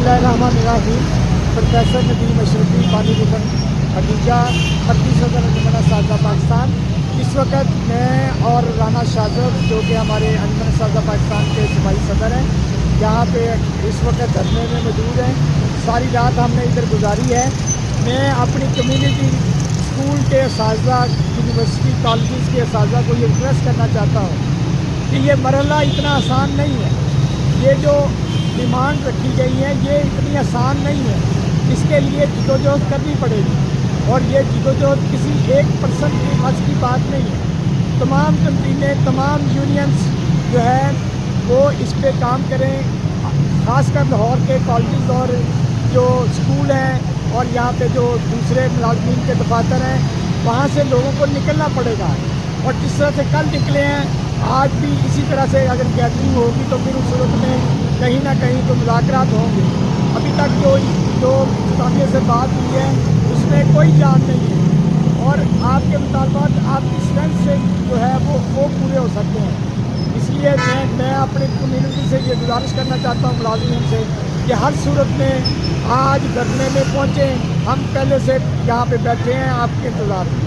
बिस्मिल्लाहिर्रहमानिर्रहीम। प्रोफेसर नदीम अशरफी बानी रुकन खदीजा 38 सदर अंजुमन साजा पाकिस्तान। इस वक्त मैं और राना शाहजब जो कि हमारे अंजुमन साजा पाकिस्तान के सूबाई सदर हैं, यहाँ पे इस वक्त धरने में मौजूद हैं। सारी रात हमने इधर गुजारी है। मैं अपनी कम्युनिटी स्कूल के असातिज़ा, यूनिवर्सिटी कॉलेज के असातिज़ा को ये रिक्वेस्ट करना चाहता हूँ कि ये मरहला इतना आसान नहीं है। ये जो डिमांड रखी गई है ये इतनी आसान नहीं है। इसके लिए जिदोजहद करनी पड़ेगी और ये जिदोजहद किसी एक पर्सन की बस की बात नहीं है। तमाम तंजीमें, तमाम यूनियंस जो है वो इस पे काम करें। ख़ासकर लाहौर के कॉलेज और जो स्कूल हैं और यहाँ पे जो दूसरे मुलाज़मीन के दफातर हैं, वहाँ से लोगों को निकलना पड़ेगा। और जिस तरह से कल निकले हैं, आज भी इसी तरह से अगर गैदरिंग होगी तो फिर उस सूरत में कहीं ना कहीं तो मुज़ाकरात होंगे। अभी तक जो इंतज़ामिया से बात हुई है उसमें कोई जान नहीं है और आपके मुताबिक आपकी स्ट्रेंथ से जो है वो पूरे हो सकते हैं। इसलिए मैं अपनी कम्युनिटी से ये गुजारिश करना चाहता हूँ मुलाज़िमीन से कि हर सूरत में आज धरने में पहुँचें। हम पहले से यहाँ पे बैठे हैं आपके इंतज़ार में।